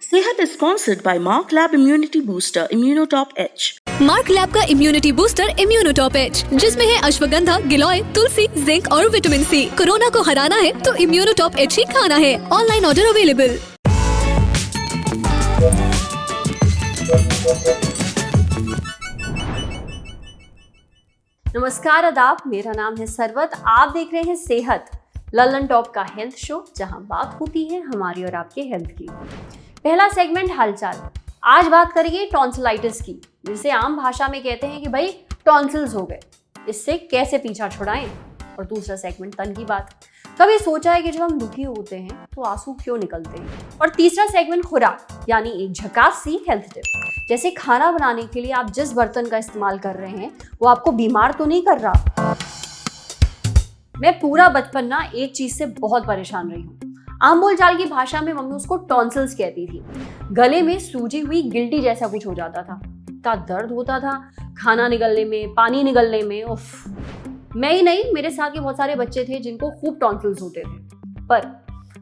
सेहत is sponsored by Mark Lab Immunity Booster Immunotop H. Mark lab का immunity booster इम्यूनोटॉप H, जिसमें है अश्वगंधा, गिलोय, तुलसी, zinc और विटामिन सी। कोरोना को हराना है तो इम्यूनोटॉप एच ही खाना है। Online order available. नमस्कार आदाब, मेरा नाम है सरवत। आप देख रहे हैं सेहत, ललन टॉप का हेल्थ शो, जहां बात होती है हमारी और आपके हेल्थ की। पहला सेगमेंट हालचाल। आज बात करेंगे टॉन्सिलाइटिस की, जिसे आम भाषा में कहते हैं कि भाई टॉन्सिल्स हो गए, इससे कैसे पीछा छुड़ाएं। और दूसरा सेगमेंट तन की बात। कभी सोचा है कि जब हम दुखी होते हैं तो आंसू क्यों निकलते हैं। और तीसरा सेगमेंट खुराक, यानी एक झकास सी हेल्थ टिप, जैसे खाना बनाने के लिए आप जिस बर्तन का इस्तेमाल कर रहे हैं वो आपको बीमार तो नहीं कर रहा। मैं पूरा बचपन ना एक चीज से बहुत परेशान रही हूँ। आम बोलचाल की भाषा में मम्मी उसको टॉन्सिल्स कहती थी। गले में सूजी हुई गिल्टी जैसा कुछ हो जाता था, इतना दर्द होता था खाना निगलने में, पानी निगलने में। उफ, मैं ही नहीं, मेरे साथ के बहुत सारे बच्चे थे जिनको खूब टॉन्सिल्स होते थे। पर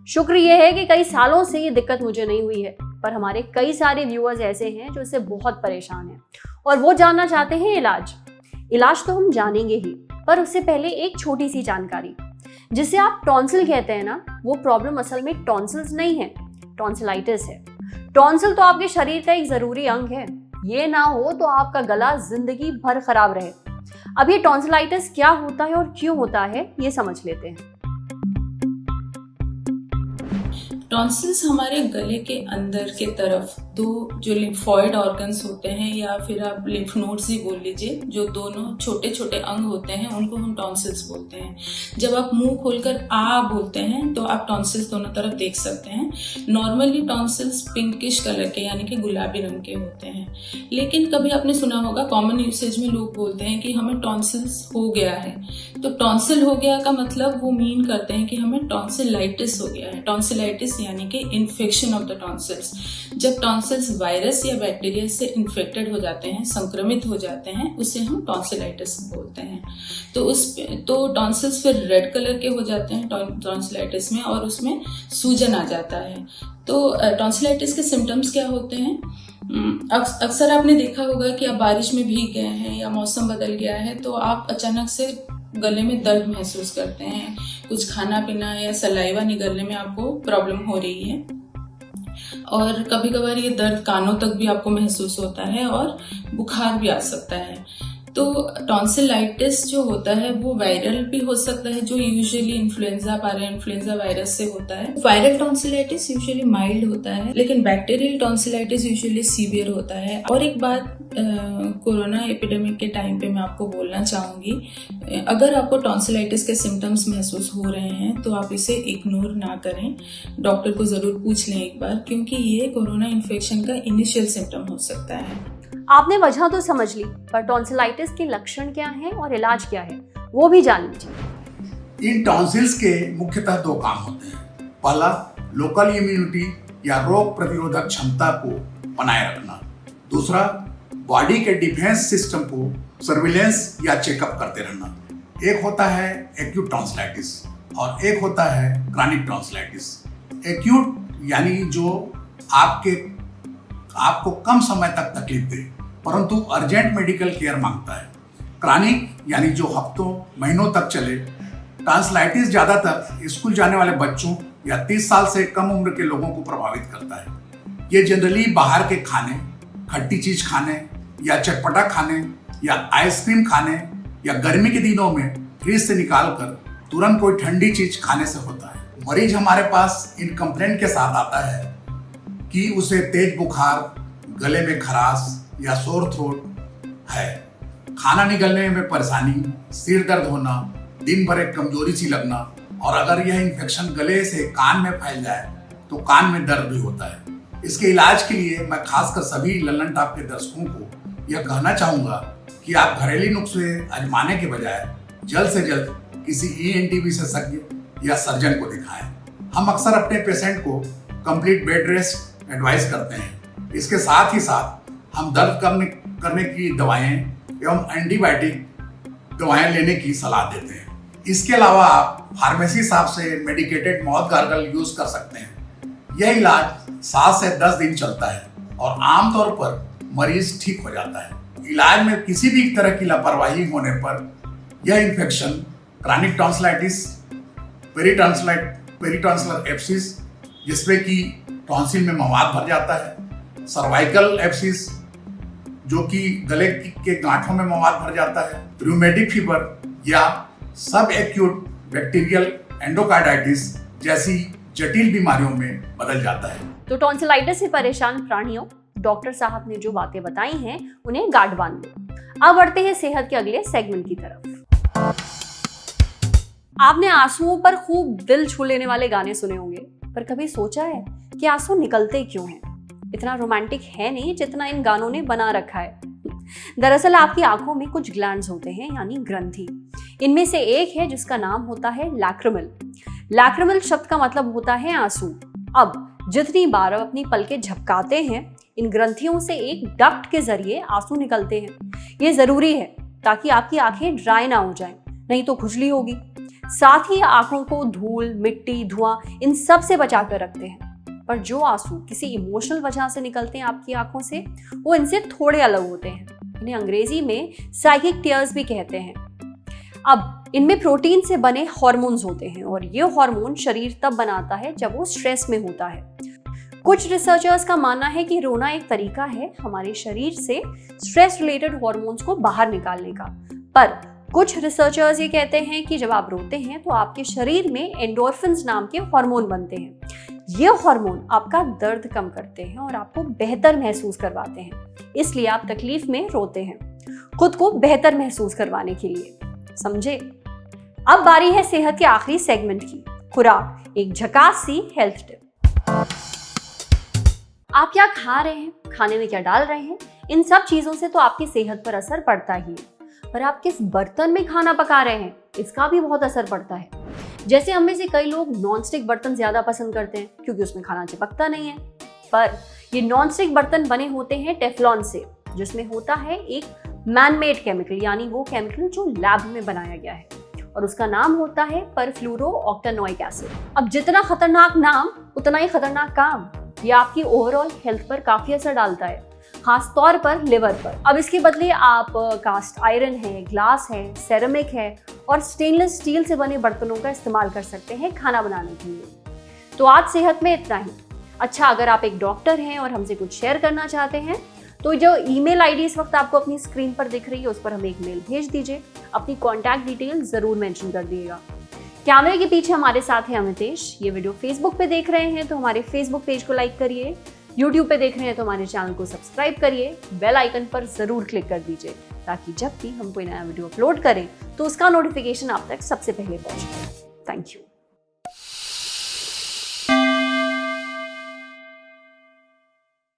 शुक्र ये है कि कई सालों से ये दिक्कत मुझे नहीं हुई है। पर हमारे कई सारे व्यूअर्स ऐसे हैं जो इससे बहुत परेशान हैं और वो जानना चाहते हैं इलाज तो हम जानेंगे ही, पर उससे पहले एक छोटी सी जानकारी। जिसे आप टॉन्सिल कहते हैं ना, वो प्रॉब्लम असल में टॉन्सिल्स नहीं है, टॉन्सिलाइटिस है। टॉन्सिल तो आपके शरीर का एक जरूरी अंग है, ये ना हो तो आपका गला जिंदगी भर खराब रहे। अब ये टॉन्सिलाइटिस क्या होता है और क्यों होता है, ये समझ लेते हैं। टॉन्सिल्स हमारे गले के अंदर के तरफ दो जो लिम्फॉइड ऑर्गन्स होते हैं, या फिर आप लिम्फ नोड्स ही बोल लीजिए, जो दोनों छोटे छोटे अंग होते हैं, उनको हम टॉन्सिल्स बोलते हैं। जब आप मुंह खोलकर आ बोलते हैं तो आप टॉन्सिल्स दोनों तरफ देख सकते हैं। नॉर्मली टॉन्सिल्स पिंकिश कलर के, यानी कि गुलाबी रंग के होते हैं। लेकिन कभी आपने सुना होगा, कॉमन यूसेज में लोग बोलते हैं कि हमें टॉन्सिल्स हो गया है। तो टॉन्सिल हो गया का मतलब वो मीन करते हैं कि हमें टॉन्सिलाइटिस हो गया है। टॉन्सिलाइटिस यानी कि इन्फेक्शन ऑफ द टॉन्सिल्स। जब टॉन्सिल्स वायरस या बैक्टीरिया से इन्फेक्टेड हो जाते हैं, संक्रमित हो जाते हैं, उसे हम टॉन्सिलाइटिस बोलते हैं। तो टॉन्सिल्स फिर रेड कलर के हो जाते हैं टॉन्सिलाइटिस में, और उसमें सूजन आ जाता है। तो टॉन्सिलाइटिस के सिम्टम्स क्या होते हैं? अक्सर आपने देखा होगा कि आप बारिश में भीग गए हैं या मौसम बदल गया है तो आप अचानक से गले में दर्द महसूस करते हैं। कुछ खाना पीना या सलाइवा निगलने में आपको प्रॉब्लम हो रही है, और कभी कभार ये दर्द कानों तक भी आपको महसूस होता है, और बुखार भी आ सकता है। तो टॉन्सिलाइटिस जो होता है वो वायरल भी हो सकता है, जो यूजुअली इन्फ्लुएंजा पैराइन्फ्लुएंजा वायरस से होता है। वायरल टॉन्सिलाइटिस यूजुअली माइल्ड होता है, लेकिन बैक्टीरियल टॉन्सिलाइटिस यूजुअली सीवियर होता है। और एक बात कोरोना एपिडेमिक के टाइम पे मैं आपको बोलना चाहूँगी, अगर आपको टॉन्सिलाइटिस के सिम्टम्स महसूस हो रहे हैं तो आप इसे इग्नोर ना करें, डॉक्टर को ज़रूर पूछ लें एक बार, क्योंकि ये कोरोना इन्फेक्शन का इनिशियल सिम्टम हो सकता है। आपने वजह तो समझ ली, पर टॉन्सिलाइटिस के लक्षण क्या हैं और इलाज क्या है, वो भी जान लीजिए। इन टॉन्सिल्स के मुख्यतः दो काम होते हैं। पहला, लोकल इम्यूनिटी या रोग प्रतिरोधक क्षमता को बनाए रखना। दूसरा, बॉडी के डिफेंस सिस्टम को सर्विलेंस या चेकअप करते रहना। एक होता है एक्यूट टॉन्सिलाइटिस और एक होता है क्रॉनिक टॉन्सिलाइटिस। एक्यूट यानी जो आपको कम समय तक तकलीफ दे परंतु अर्जेंट मेडिकल केयर मांगता है। क्रॉनिक यानी जो हफ्तों महीनों तक चले। टॉन्सिलाइटिस ज्यादातर स्कूल जाने वाले बच्चों या 30 साल से कम उम्र के लोगों को प्रभावित करता है। ये जनरली बाहर के खाने, खट्टी चीज खाने या चटपटा खाने या आइसक्रीम खाने या गर्मी के दिनों में फ्रिज से निकाल कर तुरंत कोई ठंडी चीज खाने से होता है। मरीज हमारे पास इन कंप्लेंट के साथ आता है कि उसे तेज बुखार, गले में खराश या सोर थ्रोट है, खाना निगलने में परेशानी, सिर दर्द होना, दिन भर एक कमजोरी सी लगना, और अगर यह इन्फेक्शन गले से कान में फैल जाए तो कान में दर्द भी होता है। इसके इलाज के लिए मैं खासकर सभी ललन टॉप के दर्शकों को यह कहना चाहूँगा कि आप घरेलू नुस्खे आजमाने के बजाय जल्द से जल्द किसी ENT विशेषज्ञ या सर्जन को दिखाएं। हम अक्सर अपने पेशेंट को कंप्लीट बेड रेस्ट एडवाइस करते हैं। इसके साथ ही साथ हम दर्द करने की दवाएं एवं एंटीबायोटिक दवाएं लेने की सलाह देते हैं। इसके अलावा आप फार्मेसी शॉप से मेडिकेटेड माउथ गार्गल यूज कर सकते हैं, यह इलाज 7 से 10 दिन चलता है और आमतौर पर मरीज ठीक हो जाता है। इलाज में किसी भी तरह की लापरवाही होने पर यह इन्फेक्शन क्रॉनिक टॉन्सिलाइटिस, पेरिटॉन्सिलर एब्सिस जिसमें कि टॉन्सिल में मवाद भर जाता है, सर्वाइकल एब्सिस जो कि गले के गांठों में मवाद भर जाता है, रूमेटिक फीवर या सब एक्यूट बैक्टीरियल एंडोकार्डाइटिस जैसी जटिल बीमारियों में बदल जाता है। तो टॉन्सिलाइटिस से परेशान प्राणियों, डॉक्टर साहब ने जो बातें बताई हैं उन्हें गांठ बांध लो। अब बढ़ते हैं सेहत के अगले सेगमेंट की तरफ। आपने आंसुओं पर खूब दिल छू लेने वाले गाने सुने होंगे, पर कभी सोचा है कि आंसू निकलते क्यों हैं? इतना रोमांटिक है नहीं जितना इन गानों ने बना रखा है। दरअसल आपकी आंखों में कुछ ग्लैंड्स होते हैं यानी ग्रंथि। इनमें से एक है जिसका नाम होता है लैक्रिमल। लैक्रिमल शब्द का मतलब होता है आंसू। अब जितनी बार आप अपनी पलकें झपकाते हैं, इन ग्रंथियों से एक डक्ट के जरिए आंसू निकलते हैं। ये जरूरी है ताकि आपकी आंखें ड्राई ना हो जाएं, नहीं तो खुजली होगी। साथ ही आंखों को धूल, मिट्टी, धुआं इन सब से बचा कर रखते हैं। पर जो आंसू किसी इमोशनल वजह से निकलते हैं आपकी आंखों से, वो इनसे थोड़े अलग होते हैं। इन्हें अंग्रेजी में साइकिक टीयर्स भी कहते हैं। अब इनमें प्रोटीन से बने हॉर्मोन्स होते हैं और ये हार्मोन शरीर तब बनाता है जब वो स्ट्रेस में होता है। कुछ रिसर्चर्स का मानना है कि रोना एक तरीका है हमारे शरीर से स्ट्रेस रिलेटेड हॉर्मोन्स को बाहर निकालने का। पर कुछ रिसर्चर्स ये कहते हैं कि जब आप रोते हैं तो आपके शरीर में एंडोर्फिन्स नाम के हार्मोन बनते हैं। ये हार्मोन आपका दर्द कम करते हैं और आपको बेहतर महसूस करवाते हैं, इसलिए आप तकलीफ में रोते हैं, खुद को बेहतर महसूस करवाने के लिए। समझे? अब बारी है सेहत के आखिरी सेगमेंट की, खुराक, एक झकास सी हेल्थ टिप। आप क्या खा रहे हैं, खाने में क्या डाल रहे हैं, इन सब चीजों से तो आपकी सेहत पर असर पड़ता ही है। पर आप किस बर्तन में खाना पका रहे हैं, इसका भी बहुत असर पड़ता है। जैसे हम में से कई लोग नॉनस्टिक बर्तन ज्यादा पसंद करते हैं क्योंकि उसमें खाना चिपकता नहीं है। पर ये नॉनस्टिक बर्तन बने होते हैं टेफलॉन से, जिसमें होता है एक मैनमेड केमिकल, यानी वो केमिकल जो लैब में बनाया गया है, और उसका नाम होता है परफ्लूरोऑक्टेनोइक एसिड। अब जितना खतरनाक नाम उतना ही खतरनाक काम। ये आपकी ओवरऑल हेल्थ पर काफी असर डालता है, खास तौर पर लिवर पर। अब इसके बदले आप कास्ट आयरन है, ग्लास है, सेरेमिक है और स्टेनलेस स्टील से बने बर्तनों का इस्तेमाल कर सकते हैं खाना बनाने के लिए। तो आज सेहत में इतना ही। अच्छा, अगर आप एक डॉक्टर हैं और हमसे कुछ शेयर करना चाहते हैं तो जो ईमेल आईडी इस वक्त आपको अपनी स्क्रीन पर दिख रही है उस पर हमें एक मेल भेज दीजिए। अपनी कॉन्टैक्ट डिटेल जरूर मेंशन कर दिएगा। कैमरे के पीछे हमारे साथ है अमितेश। ये वीडियो फेसबुक पे देख रहे हैं तो हमारे फेसबुक पेज को लाइक करिए, यूट्यूब पे देख रहे हैं तो हमारे चैनल को सब्सक्राइब करिए, बेल आइकन पर जरूर क्लिक कर दीजिए ताकि जब भी हम कोई नया वीडियो अपलोड करें तो उसका नोटिफिकेशन आप तक सबसे पहले पहुंचे। Thank you.